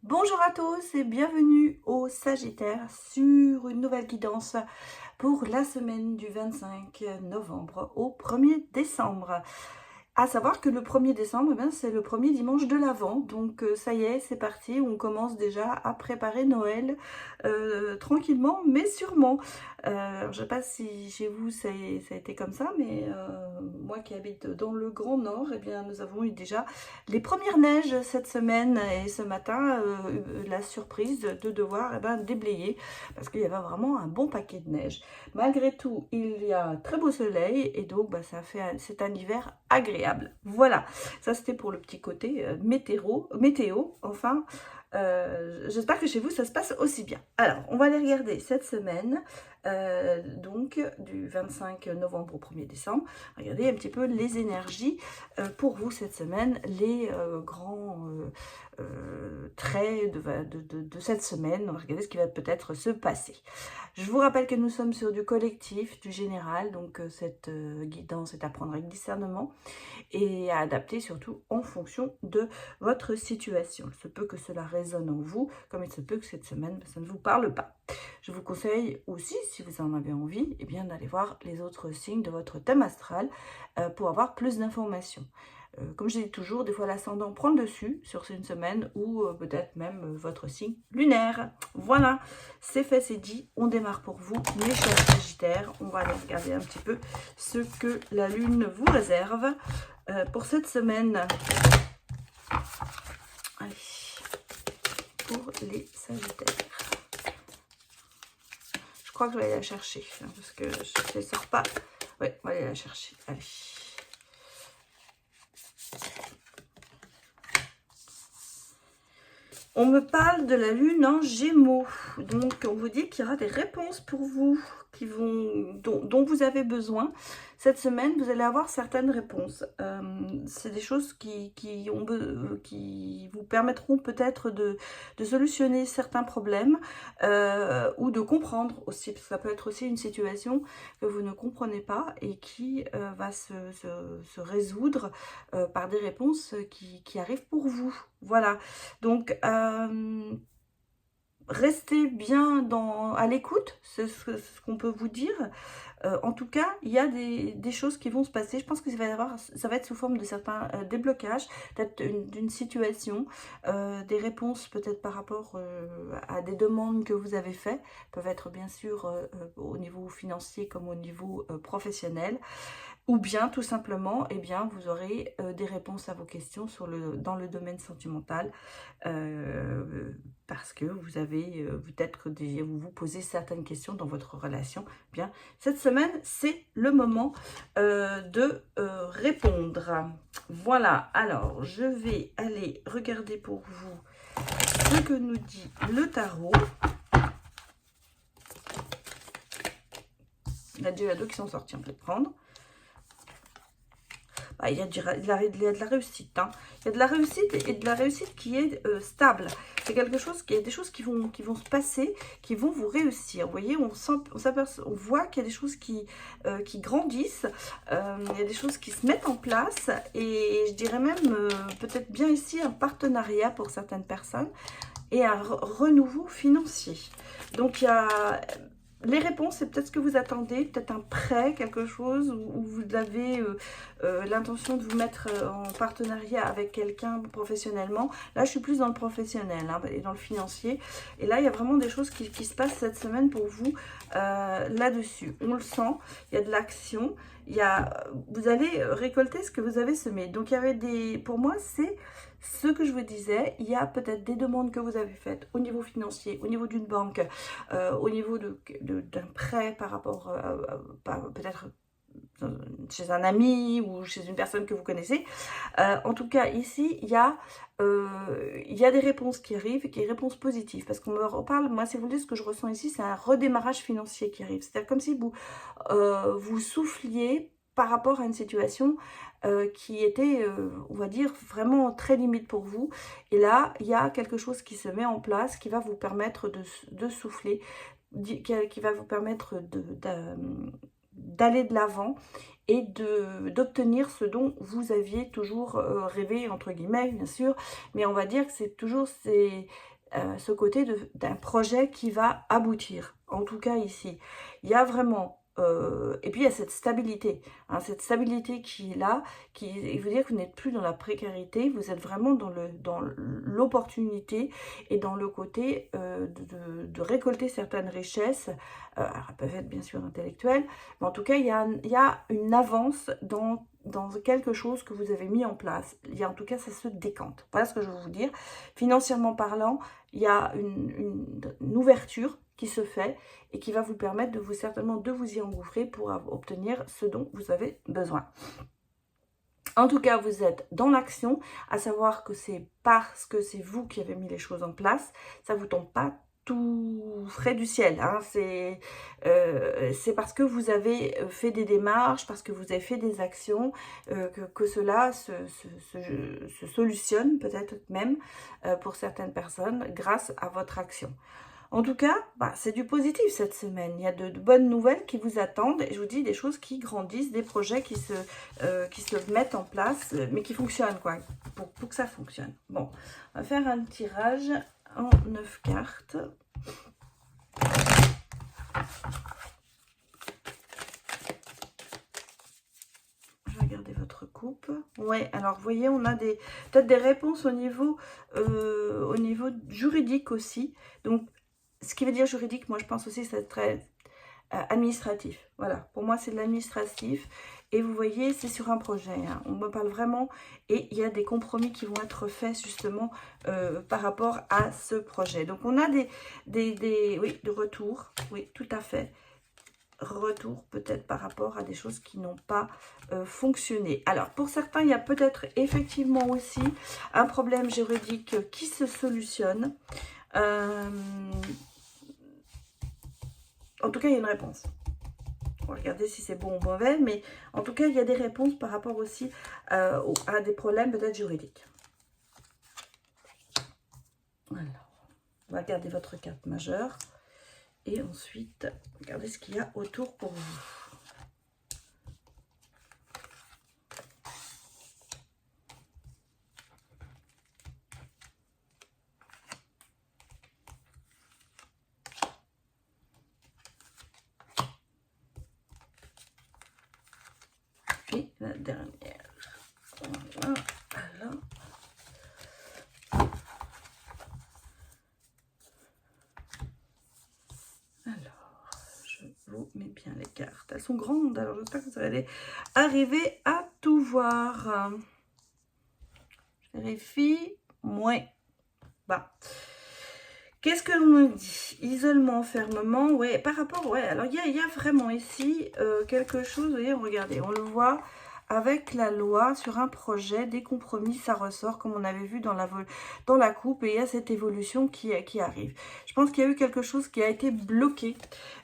Bonjour à tous et bienvenue au Sagittaire sur une nouvelle guidance pour la semaine du 25 novembre au 1er décembre. À savoir que le 1er décembre, c'est le premier dimanche de l'Avent, donc ça y est, c'est parti, on commence déjà à préparer Noël tranquillement, mais sûrement. Je ne sais pas si chez vous ça a été comme ça, mais moi qui habite dans le Grand Nord, eh bien, nous avons eu déjà les premières neiges cette semaine et ce matin, la surprise de devoir déblayer parce qu'il y avait vraiment un bon paquet de neige. Malgré tout, il y a un très beau soleil et donc c'est un hiver agréable. Voilà, ça c'était pour le petit côté météo, enfin. J'espère que chez vous ça se passe aussi bien. Alors, on va aller regarder cette semaine, donc du 25 novembre au 1er décembre. Regardez un petit peu les énergies pour vous cette semaine, les grands traits de cette semaine. On va regarder ce qui va peut-être se passer. Je vous rappelle que nous sommes sur du collectif, du général, donc cette guidance est à prendre avec discernement et à adapter surtout en fonction de votre situation. Il se peut que cela résonne en vous, comme il se peut que cette semaine, ça ne vous parle pas. Je vous conseille aussi, si vous en avez envie, eh bien d'aller voir les autres signes de votre thème astral pour avoir plus d'informations. Comme je dis toujours, des fois l'ascendant prend le dessus sur une semaine ou peut-être même votre signe lunaire. Voilà, c'est fait, c'est dit. On démarre pour vous, mes chers Sagittaires. On va aller regarder un petit peu ce que la Lune vous réserve pour cette semaine. Allez, pour les Sagittaires. Je crois que je vais aller la chercher, parce que je ne les sors pas. Ouais, on va aller la chercher. Allez. On me parle de la Lune en Gémeaux. Donc, on vous dit qu'il y aura des réponses pour vous dont vous avez besoin. Cette semaine, vous allez avoir certaines réponses. C'est des choses qui vous permettront peut-être de solutionner certains problèmes ou de comprendre aussi, parce que ça peut être aussi une situation que vous ne comprenez pas et qui va se résoudre par des réponses qui arrivent pour vous. Voilà. Donc, restez bien à l'écoute, c'est ce qu'on peut vous dire. En tout cas, il y a des choses qui vont se passer. Je pense que ça va être sous forme de certains déblocages, peut-être d'une situation, des réponses peut-être par rapport à des demandes que vous avez faites, peuvent être bien sûr au niveau financier comme au niveau professionnel. Ou bien, tout simplement, eh bien, vous aurez des réponses à vos questions dans le domaine sentimental parce que vous avez peut-être que vous vous posez certaines questions dans votre relation. Eh bien, cette semaine, c'est le moment de répondre. Voilà, alors, je vais aller regarder pour vous ce que nous dit le tarot. Il y a déjà deux qui sont sortis, on peut prendre. Il y a de la réussite. Hein. Il y a de la réussite et de la réussite qui est stable. C'est quelque chose, il y a des choses qui vont se passer, qui vont vous réussir. Vous voyez, on voit qu'il y a des choses qui grandissent, il y a des choses qui se mettent en place et je dirais même peut-être bien ici un partenariat pour certaines personnes et un renouveau financier. Donc il y a... Les réponses, c'est peut-être ce que vous attendez, peut-être un prêt, quelque chose, où vous avez l'intention de vous mettre en partenariat avec quelqu'un professionnellement. Là, je suis plus dans le professionnel hein, et dans le financier. Et là, il y a vraiment des choses qui se passent cette semaine pour vous là-dessus. On le sent, il y a de l'action, vous allez récolter ce que vous avez semé. Donc, il y avait pour moi, c'est... Ce que je vous disais, il y a peut-être des demandes que vous avez faites au niveau financier, au niveau d'une banque, au niveau d'un prêt par rapport peut-être chez un ami ou chez une personne que vous connaissez. En tout cas, ici, il y a des réponses qui arrivent, et qui sont des réponses positives. Parce qu'on me reparle, moi, si vous voulez, ce que je ressens ici, c'est un redémarrage financier qui arrive. C'est-à-dire comme si vous souffliez par rapport à une situation qui était, on va dire, vraiment très limite pour vous. Et là, il y a quelque chose qui se met en place qui va vous permettre de souffler, qui va vous permettre d'aller de l'avant et d'obtenir ce dont vous aviez toujours rêvé, entre guillemets, bien sûr. Mais on va dire que c'est toujours ce côté d'un projet qui va aboutir. En tout cas ici, il y a vraiment... et puis il y a cette stabilité, hein, cette stabilité qui est là, qui veut dire que vous n'êtes plus dans la précarité, vous êtes vraiment dans l'opportunité et dans le côté de récolter certaines richesses. Alors elles peuvent être bien sûr intellectuelles, mais en tout cas il y a une avance dans quelque chose que vous avez mis en place. En tout cas, ça se décante. Voilà ce que je veux vous dire. Financièrement parlant, il y a une ouverture qui se fait et qui va vous permettre certainement de vous y engouffrer pour obtenir ce dont vous avez besoin. En tout cas, vous êtes dans l'action, à savoir que c'est parce que c'est vous qui avez mis les choses en place. Ça ne vous tombe pas tout frais du ciel, hein. C'est parce que vous avez fait des démarches, parce que vous avez fait des actions, que cela se solutionne peut-être même pour certaines personnes grâce à votre action. En tout cas, c'est du positif cette semaine. Il y a de bonnes nouvelles qui vous attendent. Et je vous dis des choses qui grandissent, des projets qui se mettent en place, mais qui fonctionnent, quoi, pour que ça fonctionne. Bon, on va faire un tirage en 9 cartes. Je vais regarder votre coupe. Ouais, alors vous voyez, on a peut-être des réponses au niveau juridique aussi. Donc, ce qui veut dire juridique, moi je pense aussi que c'est très administratif. Voilà, pour moi c'est de l'administratif. Et vous voyez, c'est sur un projet. Hein. On me parle vraiment. Et il y a des compromis qui vont être faits justement par rapport à ce projet. Donc on a oui, de retour. Oui, tout à fait. Retour peut-être par rapport à des choses qui n'ont pas fonctionné. Alors pour certains, il y a peut-être effectivement aussi un problème juridique qui se solutionne. En tout cas, il y a une réponse. On va regarder si c'est bon ou mauvais, mais en tout cas, il y a des réponses par rapport aussi à des problèmes peut-être juridiques. Alors, on va regarder votre carte majeure. Et ensuite, regardez ce qu'il y a autour pour vous. Et la dernière. Voilà. Alors, je vous mets bien les cartes. Elles sont grandes, alors j'espère que vous allez arriver à tout voir. Je vérifie. Moins. Bah. Qu'est-ce que l'on me dit? Isolement, fermement, ouais, par rapport, ouais, alors il y a vraiment ici quelque chose, vous voyez, regardez, on le voit avec la loi sur un projet, des compromis, ça ressort comme on avait vu dans la coupe et il y a cette évolution qui arrive. Je pense qu'il y a eu quelque chose qui a été bloqué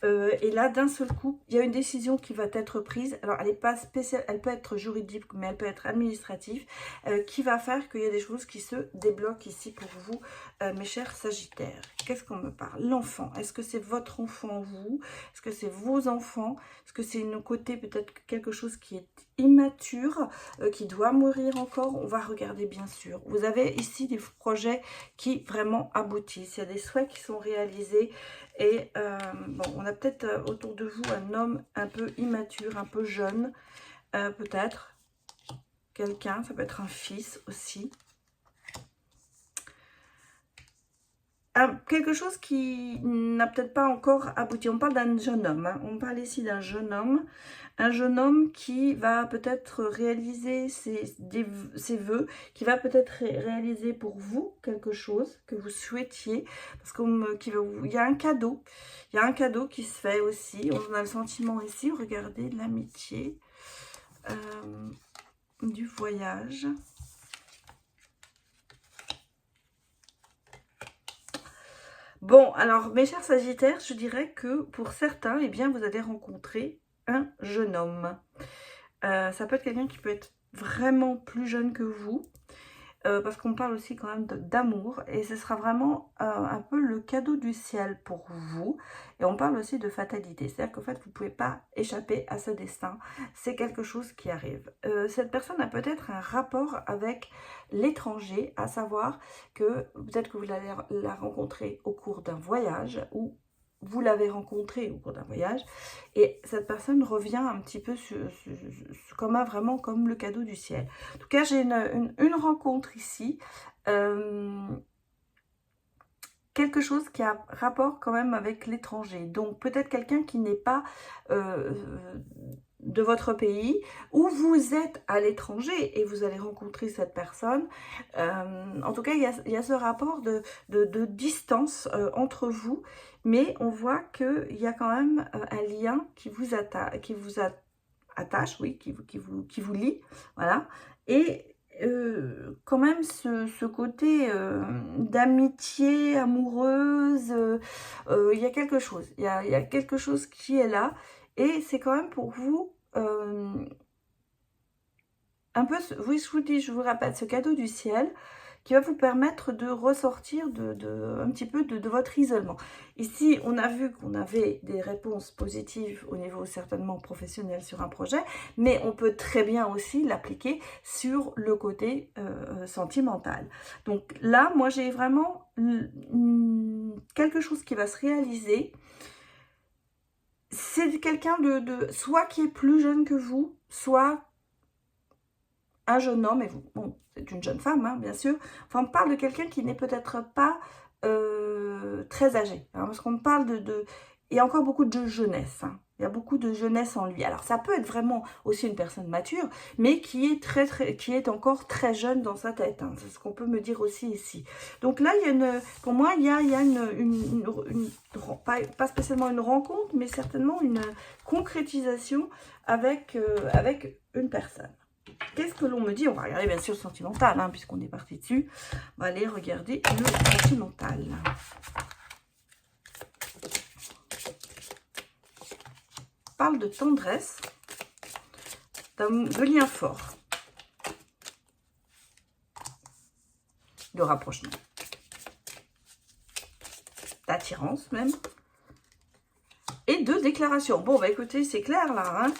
et là, d'un seul coup, il y a une décision qui va être prise. Alors, elle n'est pas spéciale, elle peut être juridique, mais elle peut être administrative, qui va faire qu'il y a des choses qui se débloquent ici pour vous, mes chers Sagittaires. Qu'est-ce qu'on me parle? L'enfant. Est-ce que c'est votre enfant, vous? Est-ce que c'est vos enfants? Est-ce que c'est une côté, peut-être quelque chose qui est immature, qui doit mourir encore? On va regarder, bien sûr. Vous avez ici des projets qui vraiment aboutissent. Il y a des souhaits qui sont réalisés. Et bon, on a peut-être autour de vous un homme un peu immature, un peu jeune, peut-être. Quelqu'un, ça peut être un fils aussi. Quelque chose qui n'a peut-être pas encore abouti. On parle d'un jeune homme. Hein. On parle ici d'un jeune homme. Un jeune homme qui va peut-être réaliser ses vœux, qui va peut-être réaliser pour vous quelque chose que vous souhaitiez. Parce qu'il y a un cadeau. Il y a un cadeau qui se fait aussi. On a le sentiment ici. Regardez l'amitié. Du voyage. Bon, alors, mes chers Sagittaires, je dirais que pour certains, eh bien, vous allez rencontrer un jeune homme. Ça peut être quelqu'un qui peut être vraiment plus jeune que vous. parce qu'on parle aussi quand même d'amour, et ce sera vraiment un peu le cadeau du ciel pour vous. Et on parle aussi de fatalité, c'est-à-dire qu'en fait vous ne pouvez pas échapper à ce destin, c'est quelque chose qui arrive. Cette personne a peut-être un rapport avec l'étranger, à savoir que peut-être que vous allez la rencontrer au cours d'un voyage, ou vous l'avez rencontré au cours d'un voyage, et cette personne revient un petit peu vraiment comme le cadeau du ciel. En tout cas, j'ai une rencontre ici, quelque chose qui a rapport quand même avec l'étranger. Donc peut-être quelqu'un qui n'est pas de votre pays, ou vous êtes à l'étranger et vous allez rencontrer cette personne. En tout cas, il y a ce rapport de distance entre vous, mais on voit qu'il y a quand même un lien qui vous attache, oui, qui vous lie, voilà. Et quand même ce côté d'amitié amoureuse, il y a quelque chose, il y a quelque chose qui est là, et c'est quand même pour vous un peu, oui, je vous dis, je vous rappelle, ce cadeau du ciel qui va vous permettre de ressortir un petit peu de votre isolement. Ici, on a vu qu'on avait des réponses positives au niveau certainement professionnel sur un projet, mais on peut très bien aussi l'appliquer sur le côté sentimental. Donc là, moi, j'ai vraiment quelque chose qui va se réaliser. C'est quelqu'un soit qui est plus jeune que vous, soit un jeune homme, et vous, bon, c'est une jeune femme, hein, bien sûr. Enfin, on parle de quelqu'un qui n'est peut-être pas très âgé, hein, parce qu'on parle il y a encore beaucoup de jeunesse, hein. Il y a beaucoup de jeunesse en lui. Alors, ça peut être vraiment aussi une personne mature, mais qui est encore très jeune dans sa tête, hein. C'est ce qu'on peut me dire aussi ici. Donc là, pour moi, il y a pas spécialement une rencontre, mais certainement une concrétisation avec une personne. Qu'est-ce que l'on me dit? On va regarder bien sûr le sentimental, hein, puisqu'on est parti dessus. On va aller regarder le sentimental. On parle de tendresse, de lien fort, de rapprochement, d'attirance même, et de déclaration. Bon, bah écoutez, c'est clair là, hein.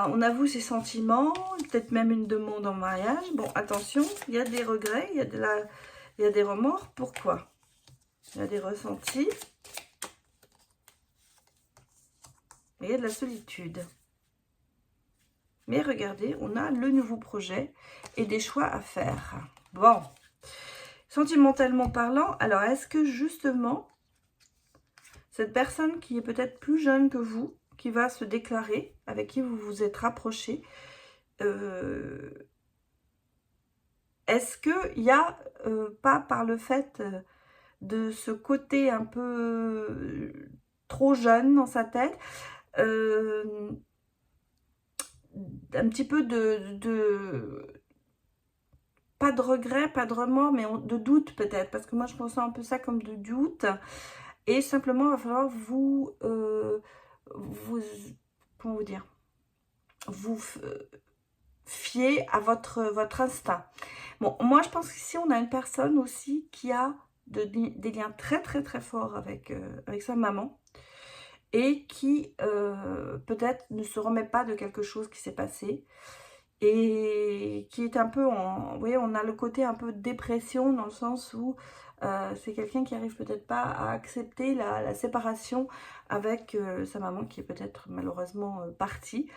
On avoue ses sentiments, peut-être même une demande en mariage. Bon, attention, il y a des regrets, il y a des remords. Pourquoi? Il y a des ressentis. Et il y a de la solitude. Mais regardez, on a le nouveau projet et des choix à faire. Bon, sentimentalement parlant, alors est-ce que justement, cette personne qui est peut-être plus jeune que vous, qui va se déclarer, avec qui vous vous êtes rapproché, est-ce qu'il n'y a pas, par le fait de ce côté un peu trop jeune dans sa tête, un petit peu pas de regret, pas de remords, mais de doute peut-être, parce que moi je pense un peu ça comme de doute, et simplement il va falloir vous comment vous dire, vous fier à votre instinct. Bon, moi je pense qu'ici on a une personne aussi qui a des liens très très très forts avec sa maman, et qui peut-être ne se remet pas de quelque chose qui s'est passé, et qui est un peu vous voyez, on a le côté un peu dépression, dans le sens où c'est quelqu'un qui arrive peut-être pas à accepter la séparation avec sa maman, qui est peut-être malheureusement partie.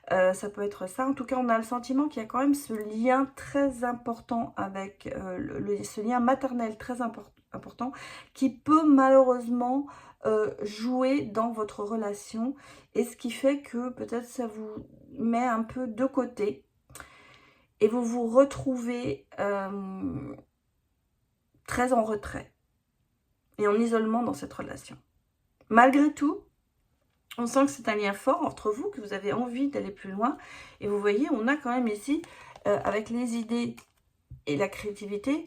Ça peut être ça. En tout cas, on a le sentiment qu'il y a quand même ce lien très important avec ce lien maternel très important, qui peut malheureusement jouer dans votre relation, et ce qui fait que peut-être ça vous met un peu de côté, et vous vous retrouvez très en retrait et en isolement dans cette relation. Malgré tout, on sent que c'est un lien fort entre vous, que vous avez envie d'aller plus loin. Et vous voyez, on a quand même ici, avec les idées et la créativité,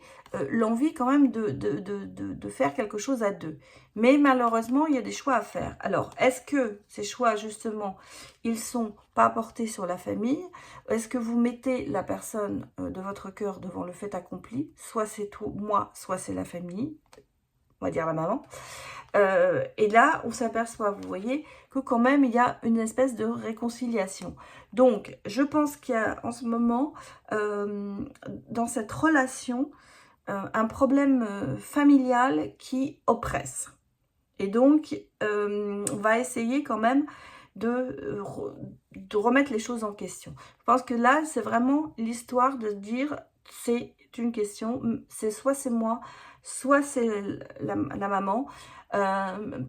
l'envie quand même de faire quelque chose à deux. Mais malheureusement, il y a des choix à faire. Alors, est-ce que ces choix, justement, ils sont pas portés sur la famille? Est-ce que vous mettez la personne de votre cœur devant le fait accompli? Soit c'est moi, soit c'est la famille, on va dire la maman. Et là, on s'aperçoit, vous voyez, que quand même, il y a une espèce de réconciliation. Donc, je pense qu'il y a en ce moment, dans cette relation, un problème familial qui oppresse. Et donc, on va essayer quand même de remettre les choses en question. Je pense que là, c'est vraiment l'histoire de dire, c'est une question, c'est soit c'est moi, soit c'est la maman,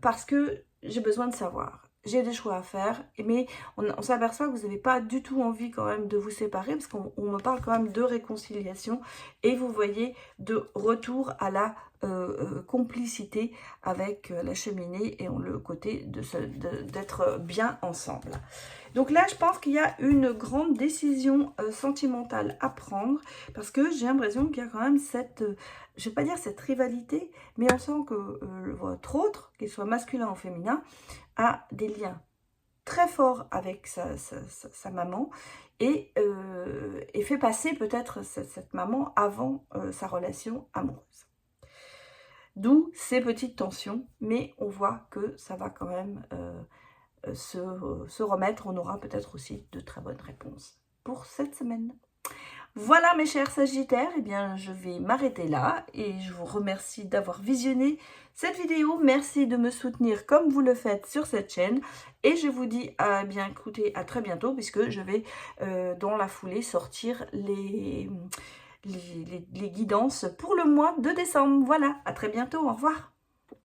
parce que j'ai besoin de savoir. J'ai des choix à faire, mais on s'aperçoit que vous n'avez pas du tout envie quand même de vous séparer, parce qu'on me parle quand même de réconciliation, et vous voyez, de retour à la complicité avec la cheminée et le côté d'être bien ensemble. Donc là, je pense qu'il y a une grande décision sentimentale à prendre, parce que j'ai l'impression qu'il y a quand même cette, je ne vais pas dire cette rivalité, mais on sent que votre autre, qu'il soit masculin ou féminin, a des liens très forts avec sa maman et fait passer peut-être cette maman avant sa relation amoureuse. D'où ces petites tensions, mais on voit que ça va quand même se remettre. On aura peut-être aussi de très bonnes réponses pour cette semaine. Voilà mes chers Sagittaires, eh bien je vais m'arrêter là et je vous remercie d'avoir visionné cette vidéo. Merci de me soutenir comme vous le faites sur cette chaîne et je vous dis bien écoutez, à très bientôt puisque je vais dans la foulée sortir les guidances pour le mois de décembre. Voilà, à très bientôt, au revoir.